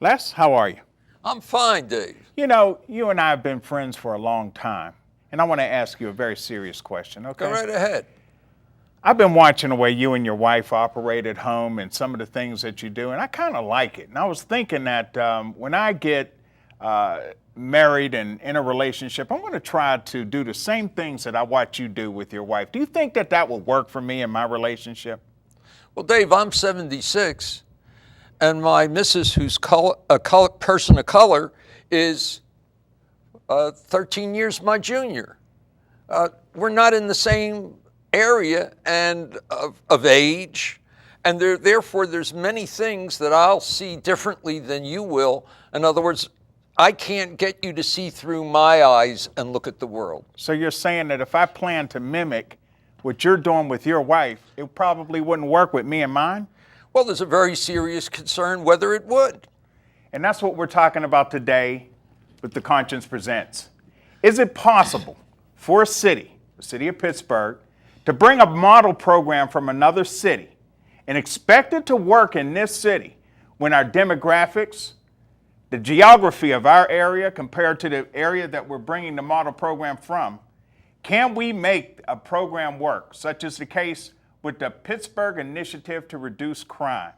Les, how are you? I'm fine, Dave. You know, you and I have been friends for a long time, and I want to ask you a very serious question, okay? Go right ahead. I've been watching the way you and your wife operate at home and some of the things that you do, and I kind of like it. And I was thinking that when I get married and in a relationship, I'm going to try to do the same things that I watch you do with your wife. Do you think that that will work for me in my relationship? Well, Dave, I'm 76, and my missus, who's a person of color, is 13 years my junior. We're not in the same area and of age, and therefore there's many things that I'll see differently than you will. In other words, I can't get you to see through my eyes and look at the world. So you're saying that if I plan to mimic what you're doing with your wife, it probably wouldn't work with me and mine? Well, there's a very serious concern whether it would. And that's what we're talking about today with The Conscience Presents. Is it possible for a city, the city of Pittsburgh, to bring a model program from another city and expect it to work in this city when our demographics, the geography of our area compared to the area that we're bringing the model program from? Can we make a program work, such as the case with the Pittsburgh Initiative to Reduce Crime?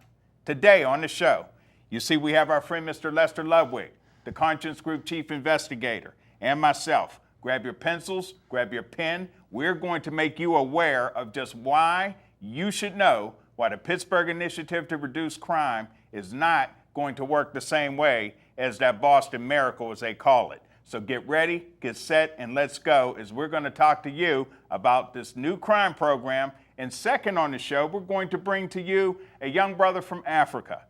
Today on the show, you see we have our friend Mr. Lester Ludwig, the Conscience Group Chief Investigator, and myself. Grab your pencils, grab your pen. We're going to make you aware of just why you should know why the Pittsburgh Initiative to Reduce Crime is not going to work the same way as that Boston Miracle, as they call it. So get ready, get set, and let's go, as we're going to talk to you about this new crime program. And second on the show, we're going to bring to you a young brother from Africa.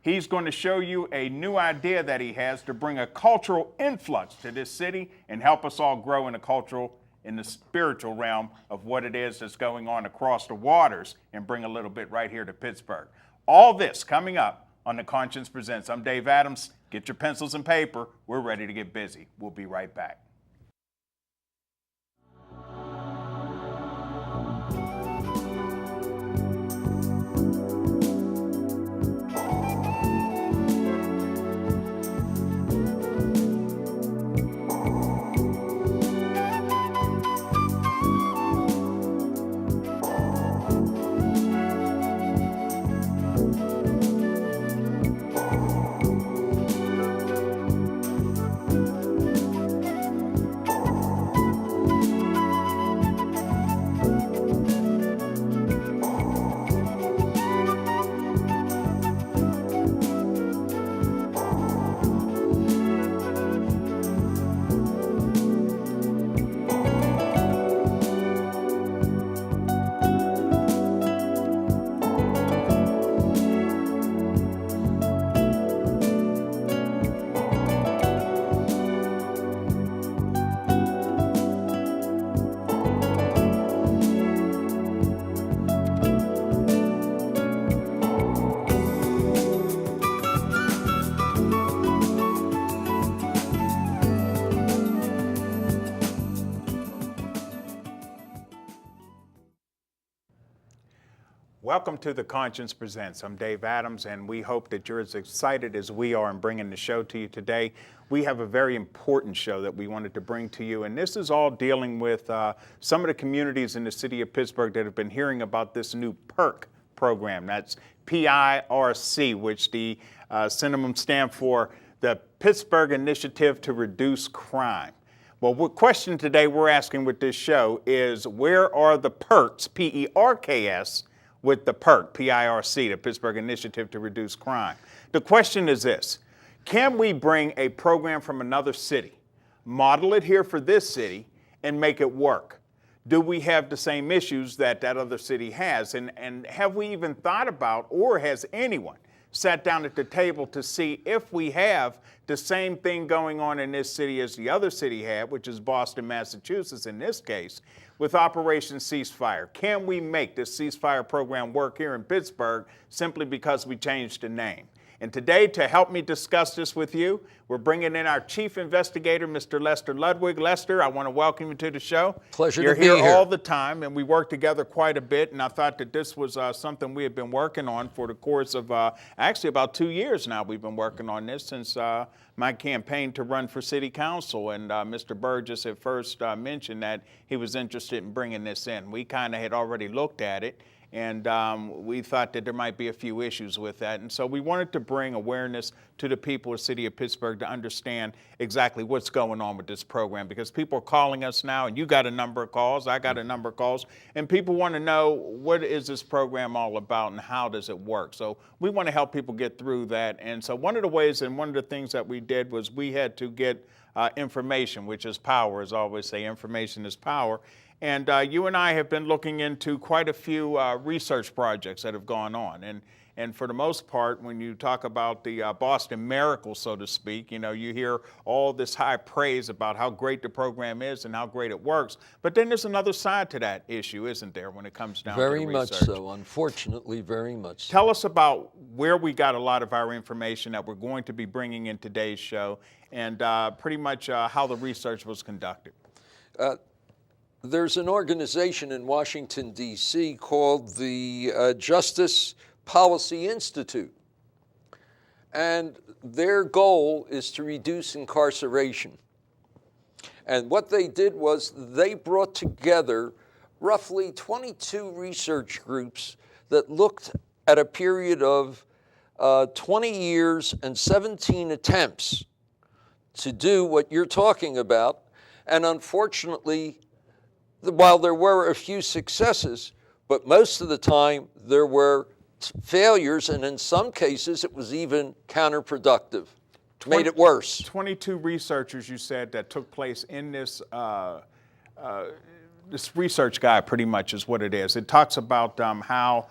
He's going to show you a new idea that he has to bring a cultural influx to this city and help us all grow in the spiritual realm of what it is that's going on across the waters, and bring a little bit right here to Pittsburgh. All this coming up on The Conscience Presents. I'm Dave Adams. Get your pencils and paper. We're ready to get busy. We'll be right back. Welcome to The Conscience Presents. I'm Dave Adams, and we hope that you're as excited as we are in bringing the show to you today. We have a very important show that we wanted to bring to you, and this is all dealing with some of the communities in the city of Pittsburgh that have been hearing about this new PIRC program. That's PIRC, which the synonym stand for the Pittsburgh Initiative to Reduce Crime. Well, the question today we're asking with this show is, where are the PIRCs, P-E-R-K-S, with the PIRC, P-I-R-C, the Pittsburgh Initiative to Reduce Crime? The question is this: can we bring a program from another city, model it here for this city, and make it work? Do we have the same issues that that other city has? And have we even thought about, or has anyone sat down at the table to see if we have the same thing going on in this city as the other city had, which is Boston, Massachusetts in this case, with Operation Ceasefire. Can we make this ceasefire program work here in Pittsburgh simply because we changed the name? And today, to help me discuss this with you, we're bringing in our chief investigator, Mr. Lester Ludwig. Lester, I want to welcome you to the show. Pleasure You're to be here. You're here all the time, and we work together quite a bit, and I thought that this was something we had been working on for the course of actually about 2 years now. We've been working on this since my campaign to run for city council, and Mr. Burgess at first mentioned that he was interested in bringing this in. We kind of had already looked at it, and we thought that there might be a few issues with that. And so we wanted to bring awareness to the people of the city of Pittsburgh to understand exactly what's going on with this program, because people are calling us now, and you got a number of calls, I got a number of calls, and people want to know, what is this program all about and how does it work? So we want to help people get through that. And so one of the ways and one of the things that we did was we had to get information, which is power, as I always say, information is power. And you and I have been looking into quite a few research projects that have gone on. And for the most part, when you talk about the Boston Miracle, so to speak, you know, you hear all this high praise about how great the program is and how great it works. But then there's another side to that issue, isn't there, when it comes down to the research? Very much so, unfortunately, very much so. Tell us about where we got a lot of our information that we're going to be bringing in today's show, and pretty much how the research was conducted. There's an organization in Washington, D.C. called the Justice Policy Institute, and their goal is to reduce incarceration. And what they did was they brought together roughly 22 research groups that looked at a period of 20 years and 17 attempts to do what you're talking about. And unfortunately, while there were a few successes, but most of the time there were failures, and in some cases it was even counterproductive. Made it worse. 22 researchers, you said, that took place in this this research guide, pretty much is what it is. It talks about how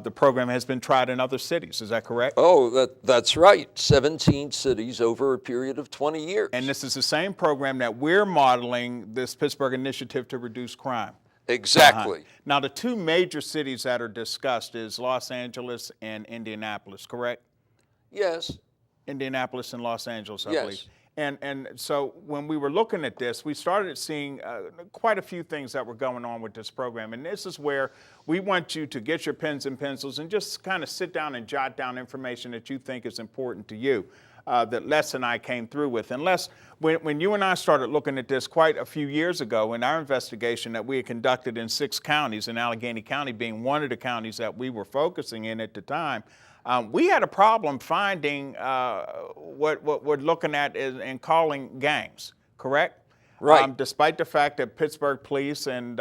the program has been tried in other cities. Is that correct? Oh, that's right. 17 cities over a period of 20 years. And this is the same program that we're modeling, this Pittsburgh Initiative to Reduce Crime. Exactly. Now, the two major cities that are discussed is Los Angeles and Indianapolis, correct? Yes. Indianapolis and Los Angeles, I Yes. believe. And so when we were looking at this, we started seeing quite a few things that were going on with this program. And this is where we want you to get your pens and pencils and just kind of sit down and jot down information that you think is important to you, that Les and I came through with. And Les, when you and I started looking at this quite a few years ago in our investigation that we had conducted in 6 counties, and Allegheny County being one of the counties that we were focusing in at the time, we had a problem finding what we're looking at and calling gangs, correct? Right. Despite the fact that Pittsburgh Police and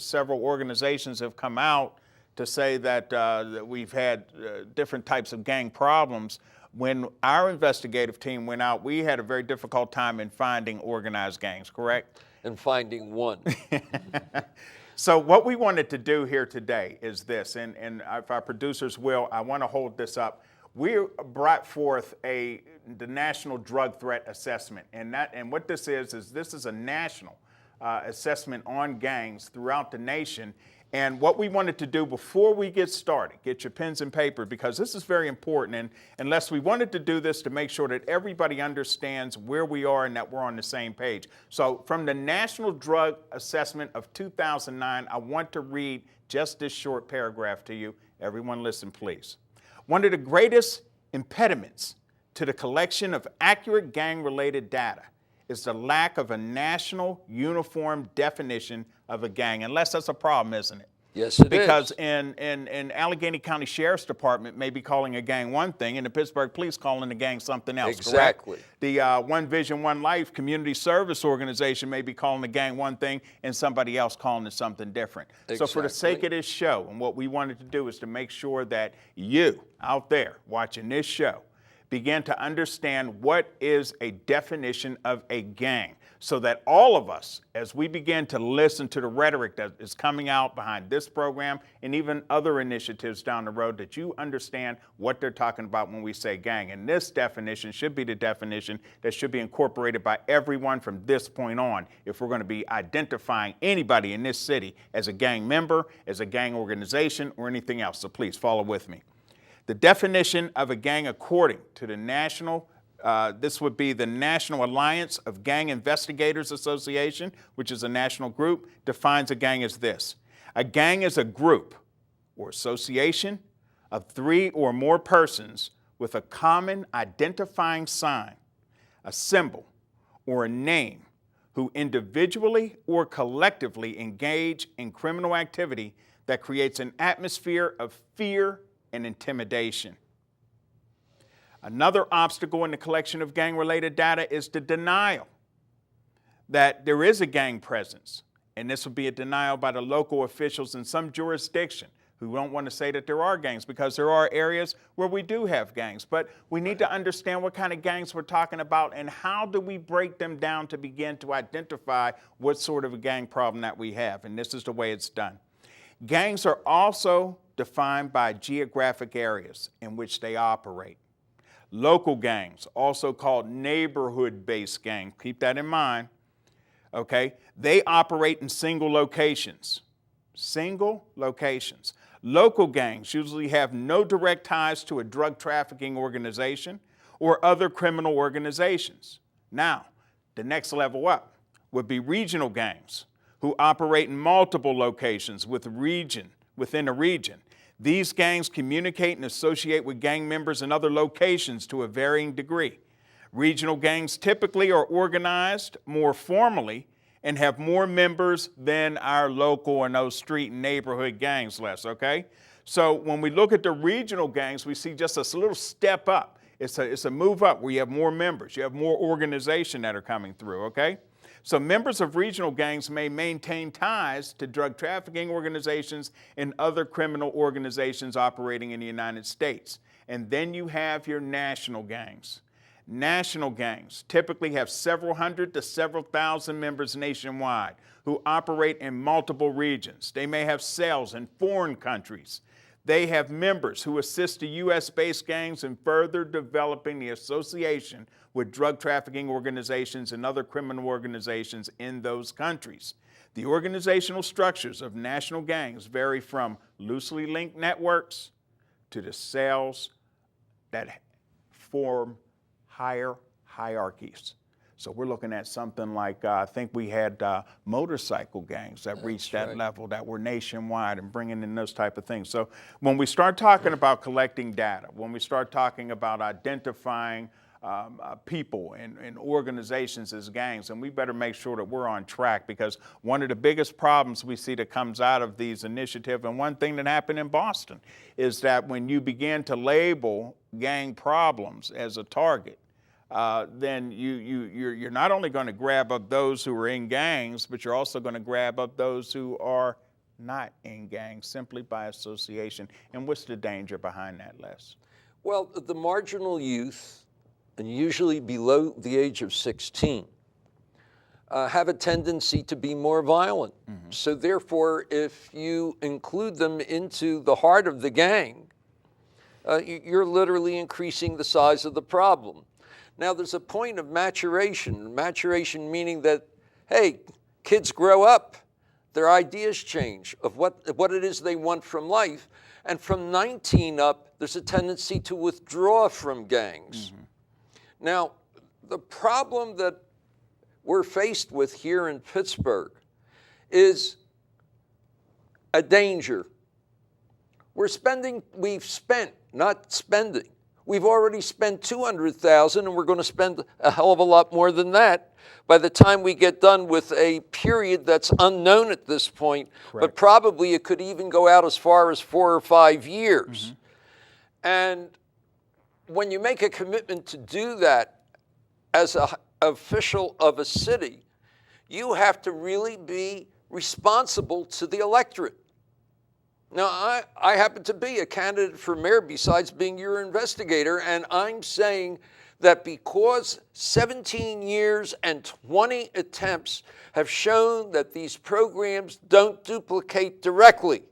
several organizations have come out to say that we've had different types of gang problems, when our investigative team went out, we had a very difficult time in finding organized gangs, correct? And finding one. So what we wanted to do here today is this, and if our producers will, I want to hold this up. We brought forth the National Drug Threat Assessment, and what this is this is a national assessment on gangs throughout the nation. And what we wanted to do before we get started, get your pens and paper, because this is very important, and unless we wanted to do this to make sure that everybody understands where we are and that we're on the same page. So from the National Drug Assessment of 2009, I want to read just this short paragraph to you. Everyone listen, please. One of the greatest impediments to the collection of accurate gang-related data is the lack of a national uniform definition of a gang. Unless that's a problem, isn't it? Yes, it because is. in Allegheny County Sheriff's Department may be calling a gang one thing, and the Pittsburgh Police calling the gang something else, exactly. Correct? The One Vision, One Life community service organization may be calling the gang one thing and somebody else calling it something different. Exactly. So for the sake of this show, and what we wanted to do is to make sure that you out there watching this show begin to understand what is a definition of a gang, so that all of us, as we begin to listen to the rhetoric that is coming out behind this program and even other initiatives down the road, that you understand what they're talking about when we say gang. And this definition should be the definition that should be incorporated by everyone from this point on if we're going to be identifying anybody in this city as a gang member, as a gang organization, or anything else. So please follow with me. The definition of a gang, according to the this would be the National Alliance of Gang Investigators Association, which is a national group, defines a gang as this. A gang is a group or association of 3 or more persons with a common identifying sign, a symbol, or a name who individually or collectively engage in criminal activity that creates an atmosphere of fear and intimidation. Another obstacle in the collection of gang-related data is the denial that there is a gang presence. And this would be a denial by the local officials in some jurisdiction who don't want to say that there are gangs, because there are areas where we do have gangs. But we need to understand what kind of gangs we're talking about and how do we break them down to begin to identify what sort of a gang problem that we have. And this is the way it's done. Gangs are also defined by geographic areas in which they operate. Local gangs, also called neighborhood-based gangs, keep that in mind, okay? They operate in single locations. Single locations. Local gangs usually have no direct ties to a drug trafficking organization or other criminal organizations. Now, the next level up would be regional gangs who operate in multiple locations within a region. These gangs communicate and associate with gang members in other locations to a varying degree. Regional gangs typically are organized more formally and have more members than our local and those street and neighborhood gangs, Les, okay? So when we look at the regional gangs, we see just a little step up. It's a move up where you have more members, you have more organization that are coming through, okay? So members of regional gangs may maintain ties to drug trafficking organizations and other criminal organizations operating in the United States. And then you have your national gangs. National gangs typically have several hundred to several thousand members nationwide who operate in multiple regions. They may have cells in foreign countries. They have members who assist the U.S.-based gangs in further developing the association with drug trafficking organizations and other criminal organizations in those countries. The organizational structures of national gangs vary from loosely linked networks to the cells that form higher hierarchies. So we're looking at something like, I think we had motorcycle gangs that reached that level, that were nationwide, and bringing in those type of things. So when we start talking about collecting data, when we start talking about identifying people and organizations as gangs, and we better make sure that we're on track, because one of the biggest problems we see that comes out of these initiatives, and one thing that happened in Boston, is that when you begin to label gang problems as a target, then you're not only going to grab up those who are in gangs, but you're also going to grab up those who are not in gangs simply by association. And what's the danger behind that, Les? Well, the marginal youth, and usually below the age of 16, have a tendency to be more violent. Mm-hmm. So therefore, if you include them into the heart of the gang, you're literally increasing the size of the problem. Now, there's a point of maturation meaning that, hey, kids grow up, their ideas change of what it is they want from life, and from 19 up, there's a tendency to withdraw from gangs. Mm-hmm. Now, the problem that we're faced with here in Pittsburgh is a danger. We've already spent $200,000, and we're going to spend a hell of a lot more than that by the time we get done with a period that's unknown at this point. Correct. But probably it could even go out as far as 4 or 5 years. Mm-hmm. And when you make a commitment to do that as an official of a city, you have to really be responsible to the electorate. Now, I happen to be a candidate for mayor besides being your investigator, and I'm saying that because 17 years and 20 attempts have shown that these programs don't duplicate directly,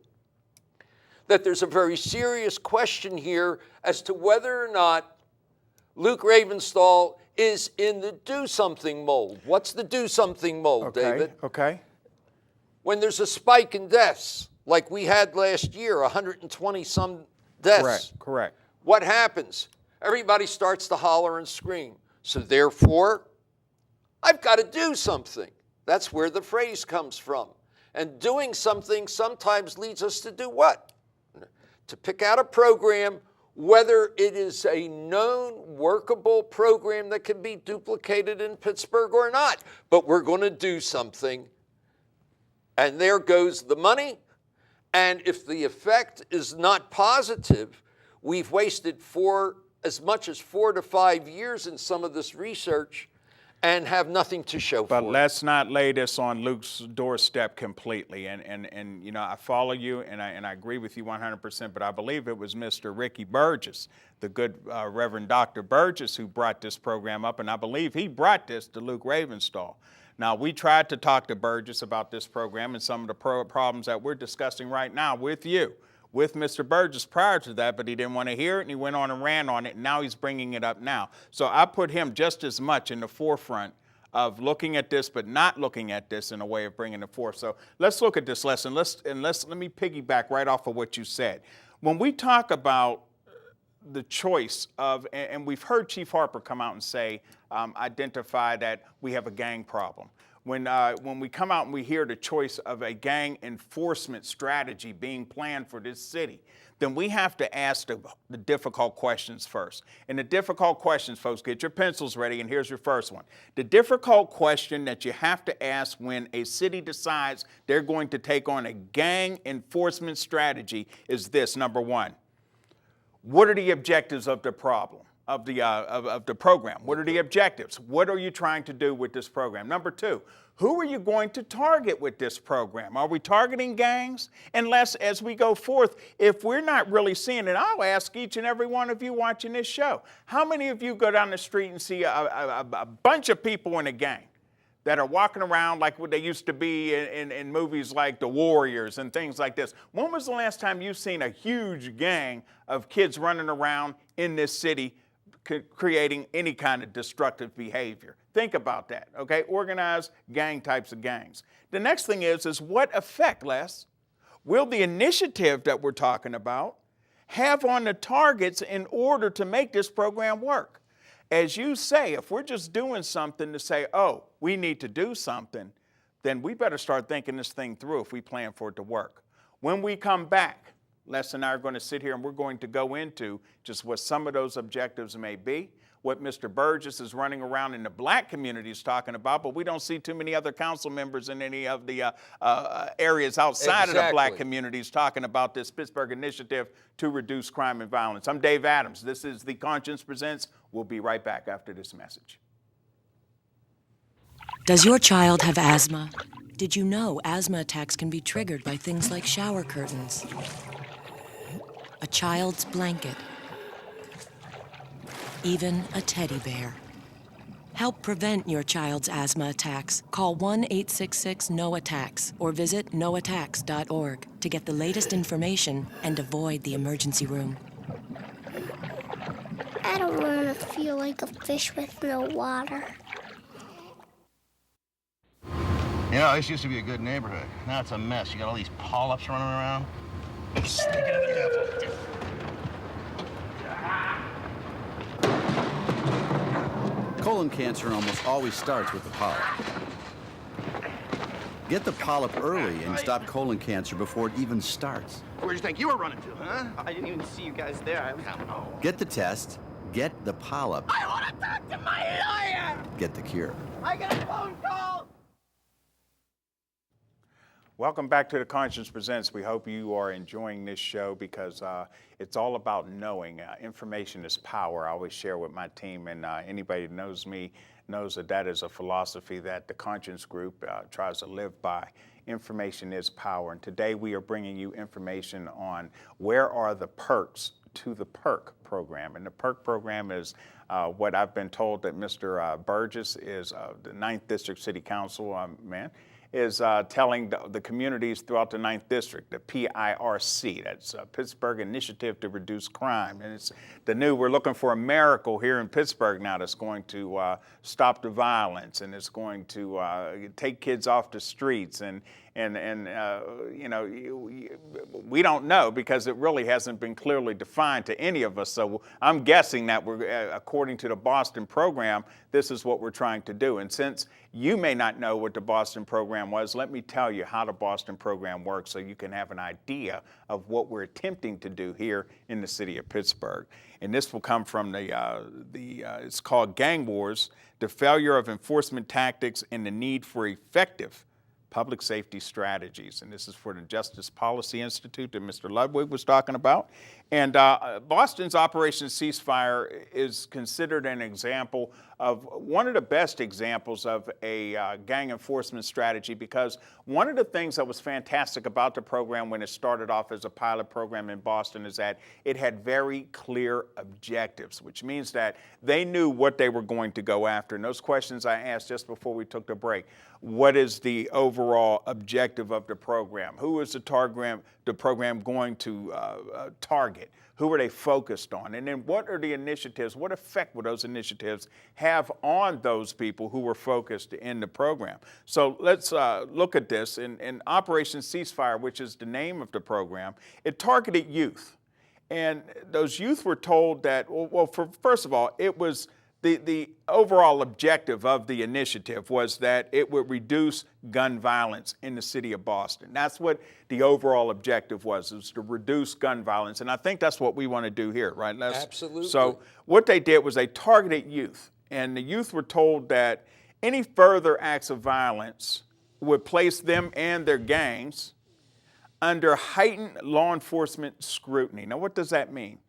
that there's a very serious question here as to whether or not Luke Ravenstall is in the do-something mold. What's the do-something mold, David? Okay. When there's a spike in deaths, like we had last year, 120-some deaths. Correct. What happens? Everybody starts to holler and scream. So therefore, I've got to do something. That's where the phrase comes from. And doing something sometimes leads us to do what? To pick out a program, whether it is a known workable program that can be duplicated in Pittsburgh or not. But we're going to do something. And there goes the money. And if the effect is not positive, we've wasted as much as 4 to 5 years in some of this research and have nothing to show for it. But let's not lay this on Luke's doorstep completely. And you know, I follow you, and I agree with you 100%, but I believe it was Mr. Ricky Burgess, the good Reverend Dr. Burgess, who brought this program up, and I believe he brought this to Luke Ravenstall. Now, we tried to talk to Burgess about this program and some of the problems that we're discussing right now with you, with Mr. Burgess prior to that, but he didn't want to hear it, and he went on and ran on it, and now he's bringing it up now. So I put him just as much in the forefront of looking at this, but not looking at this in a way of bringing it forth. So let's look at this lesson. Let me piggyback right off of what you said. When we talk about the choice of, and we've heard Chief Harper come out and say, identify that we have a gang problem. When we come out and we hear the choice of a gang enforcement strategy being planned for this city, then we have to ask the difficult questions first. And the difficult questions, folks, get your pencils ready, and here's your first one. The difficult question that you have to ask when a city decides they're going to take on a gang enforcement strategy is this: number one, what are the objectives of the problem, of the program? What are the objectives? What are you trying to do with this program? Number two, who are you going to target with this program? Are we targeting gangs? Unless, as we go forth, if we're not really seeing it, I'll ask each and every one of you watching this show, how many of you go down the street and see a bunch of people in a gang that are walking around like what they used to be in movies like The Warriors and things like this? When was the last time you've seen a huge gang of kids running around in this city creating any kind of destructive behavior? Think about that, okay? Organized gang types of gangs. The next thing is what effect, Les, will the initiative that we're talking about have on the targets in order to make this program work? As you say, if we're just doing something to say, oh, we need to do something, then we better start thinking this thing through if we plan for it to work. When we come back, Les and I are going to sit here and we're going to go into just what some of those objectives may be, what Mr. Burgess is running around in the black communities talking about, but we don't see too many other council members in any of the areas outside of the black communities talking about this Pittsburgh Initiative to reduce crime and violence. I'm Dave Adams. This is The Conscience Presents. We'll be right back after this message. Does your child have asthma? Did you know asthma attacks can be triggered by things like shower curtains, a child's blanket, even a teddy bear? Help prevent your child's asthma attacks. Call 1-866-NO-ATTACKS or visit noattacks.org to get the latest information and avoid the emergency room. I don't want to feel like a fish with no water. You know, this used to be a good neighborhood. Now it's a mess. You got all these polyps running around. Stick it to the devil. Colon cancer almost always starts with the polyp. Get the polyp early and stop colon cancer before it even starts. Where'd you think you were running to, huh? I didn't even see you guys there. I don't know. Get the test, get the polyp, I want to talk to my lawyer! get the cure. I got a phone call! Welcome back to The Conscience Presents. We hope you are enjoying this show because it's all about knowing. Information is power. I always share with my team, and anybody that knows me knows that that is a philosophy that the Conscience Group tries to live by. information is power. And today we are bringing you information on where are the perks to the PIRC program. And the PIRC program is what I've been told that Mr. Burgess is the 9th District City Council man, is telling the communities throughout the 9th District, the PIRC, that's Pittsburgh Initiative to Reduce Crime. And it's we're looking for a miracle here in Pittsburgh now that's going to stop the violence, and it's going to take kids off the streets. And you know, we don't know because it really hasn't been clearly defined to any of us. So I'm guessing that we're, according to the Boston program, this is what we're trying to do. And since you may not know what the Boston program was, let me tell you how the Boston program works so you can have an idea of what we're attempting to do here in the city of Pittsburgh. And this will come from it's called Gang Wars, the Failure of Enforcement Tactics and the Need for Effective Public Safety Strategies. And this is for the Justice Policy Institute that Mr. Ludwig was talking about. And Boston's Operation Ceasefire is considered an example of one of the best examples of a gang enforcement strategy, because one of the things that was fantastic about the program when it started off as a pilot program in Boston is that it had very clear objectives, which means that they knew what they were going to go after. And those questions I asked just before we took the break: what is the overall objective of the program? Who is the program going to target? Who are they focused on? And then what are the initiatives? What effect would those initiatives have on those people who were focused in the program? So let's look at this. In Operation Ceasefire, which is the name of the program, it targeted youth. And those youth were told that, first of all, it was the overall objective of the initiative was that it would reduce gun violence in the city of Boston. That's what the overall objective was to reduce gun violence. And I think that's what we want to do here, right, Les? Absolutely. So what they did was they targeted youth. And the youth were told that any further acts of violence would place them and their gangs under heightened law enforcement scrutiny. Now, what does that mean?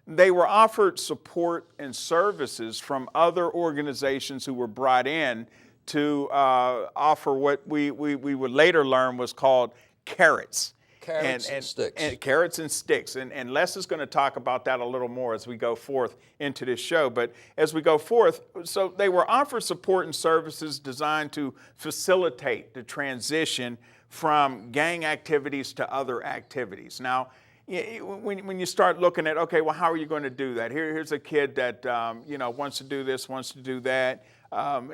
They were offered support and services from other organizations who were brought in to offer what we would later learn was called carrots. Carrots and sticks. And carrots and sticks. And Les is going to talk about that a little more as we go forth into this show. But as we go forth, so they were offered support and services designed to facilitate the transition from gang activities to other activities. Now, when you start looking at, okay, well, how are you going to do that? Here's a kid that, wants to do this, wants to do that.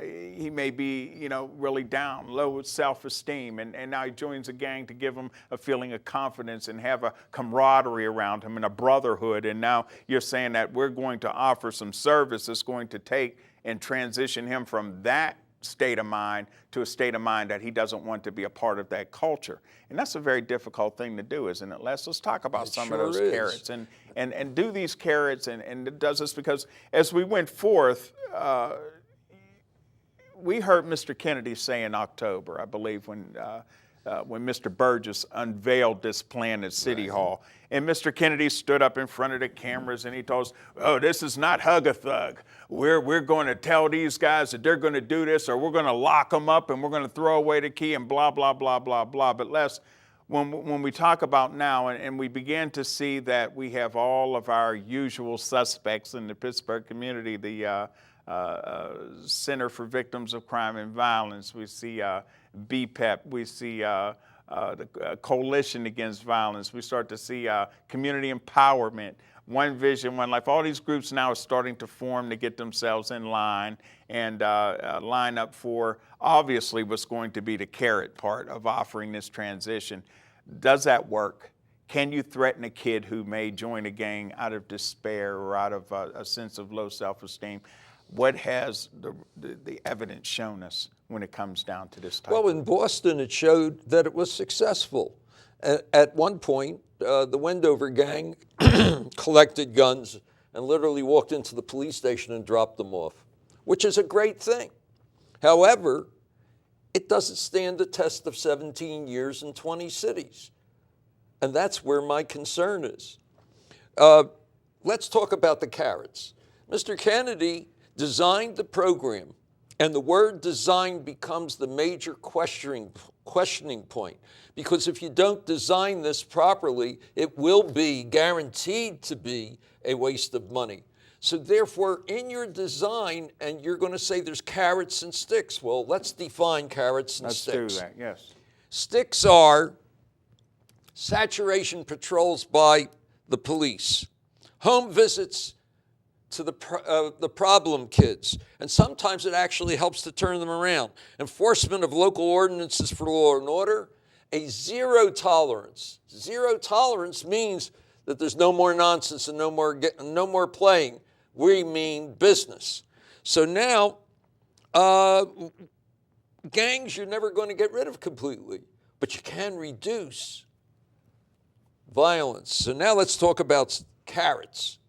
He may be, really down, low self-esteem, and now he joins a gang to give him a feeling of confidence and have a camaraderie around him and a brotherhood. And now you're saying that we're going to offer some service that's going to take and transition him from that state of mind to a state of mind that he doesn't want to be a part of that culture. And that's a very difficult thing to do, isn't it, Les? Let's talk about some of those carrots and do these carrots and it does this because as we went forth, we heard Mr. Kennedy say in October, I believe, when Mr. Burgess unveiled this plan at City Hall. And Mr. Kennedy stood up in front of the cameras and he told us, oh, this is not hug a thug. We're going to tell these guys that they're going to do this, or we're going to lock them up and we're going to throw away the key and blah, blah, blah, blah, blah. But Les, when we talk about now and we begin to see that we have all of our usual suspects in the Pittsburgh community, the Center for Victims of Crime and Violence, we see BPEP, we see the Coalition Against Violence, we start to see community empowerment, One Vision, One Life. All these groups now are starting to form to get themselves in line and line up for obviously what's going to be the carrot part of offering this transition. Does that work? Can you threaten a kid who may join a gang out of despair or out of a sense of low self-esteem? What has the evidence shown us when it comes down to this type? Well, in Boston, it showed that it was successful. At one point, the Wendover gang collected guns and literally walked into the police station and dropped them off, which is a great thing. However, it doesn't stand the test of 17 years in 20 cities. And that's where my concern is. Let's talk about the carrots. Mr. Kennedy designed the program And the word design becomes the major questioning point. Because if you don't design this properly, it will be guaranteed to be a waste of money. So therefore, in your design, and you're going to say there's carrots and sticks. Well, let's define carrots and sticks. Let's do that, yes. Sticks are saturation patrols by the police, home visits to the problem kids, and sometimes it actually helps to turn them around. Enforcement of local ordinances for law and order, a zero tolerance. Zero tolerance means that there's no more nonsense and no more playing. We mean business. So now, gangs you're never going to get rid of completely, but you can reduce violence. So now let's talk about carrots.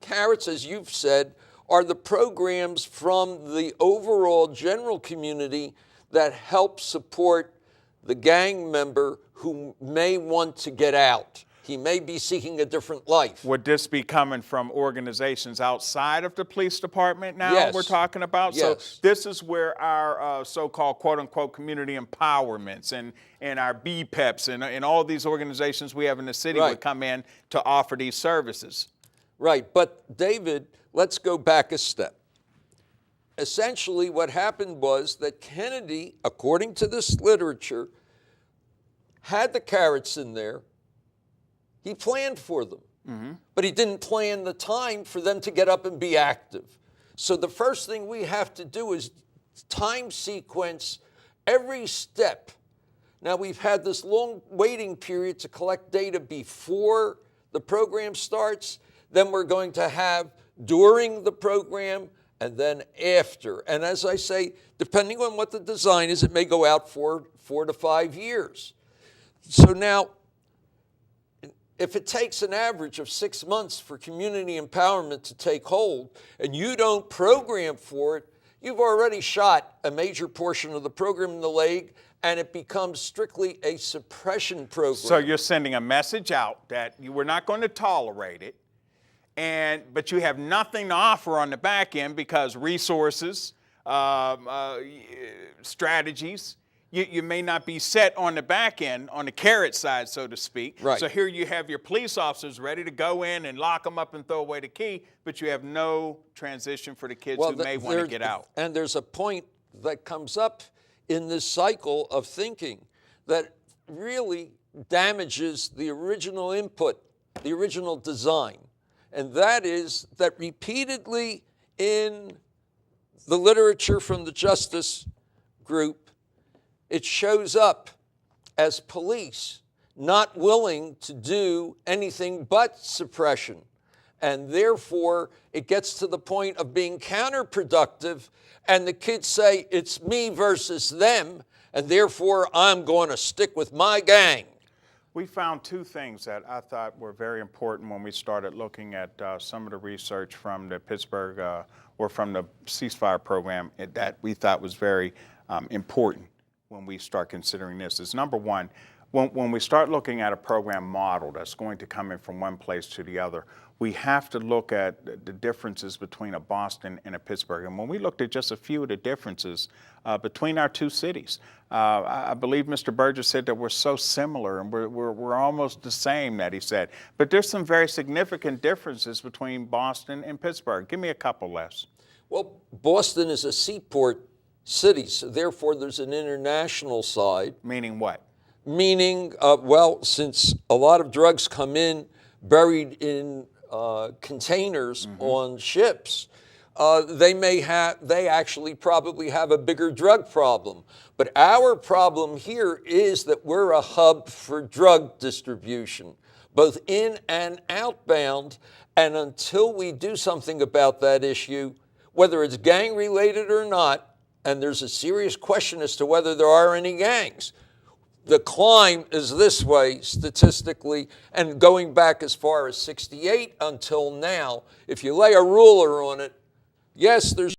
Carrots, as you've said, are the programs from the overall general community that help support the gang member who may want to get out. He may be seeking a different life. Would this be coming from organizations outside of the police department now Yes. we're talking about? Yes. So this is where our so-called quote-unquote community empowerments and our BPEPs and all these organizations we have in the city Right. would come in to offer these services. Right, but David, let's go back a step. Essentially, what happened was that Kennedy, according to this literature, had the carrots in there. He planned for them, but he didn't plan the time for them to get up and be active. So the first thing we have to do is time sequence every step. Now, we've had this long waiting period to collect data before the program starts. Then we're going to have during the program and then after. And as I say, depending on what the design is, it may go out for 4 to 5 years. So now, if it takes an average of 6 months for community empowerment to take hold and you don't program for it, you've already shot a major portion of the program in the leg, and it becomes strictly a suppression program. So you're sending a message out that you were not going to tolerate it, but you have nothing to offer on the back end because resources, strategies, you may not be set on the back end, on the carrot side, so to speak. Right. So here you have your police officers ready to go in and lock them up and throw away the key, but you have no transition for the kids who may want to get out. And there's a point that comes up in this cycle of thinking that really damages the original input, the original design. And that is that repeatedly in the literature from the justice group, it shows up as police not willing to do anything but suppression. And therefore, it gets to the point of being counterproductive, and the kids say, it's me versus them, and therefore I'm going to stick with my gang. We found two things that I thought were very important when we started looking at some of the research from the Pittsburgh or from the ceasefire program that we thought was very important when we start considering this. Is number one, when we start looking at a program model that's going to come in from one place to the other, we have to look at the differences between a Boston and a Pittsburgh. And when we looked at just a few of the differences between our two cities, I believe Mr. Burgess said that we're so similar and we're almost the same, that he said. But there's some very significant differences between Boston and Pittsburgh. Give me a couple, Les. Well, Boston is a seaport city, so therefore there's an international side. Meaning what? Meaning, since a lot of drugs come in buried in containers on ships, they actually probably have a bigger drug problem. But our problem here is that we're a hub for drug distribution, both in and outbound. And until we do something about that issue, whether it's gang related or not, and there's a serious question as to whether there are any gangs, the climb is this way statistically, and going back as far as 68 until now, if you lay a ruler on it, yes, there's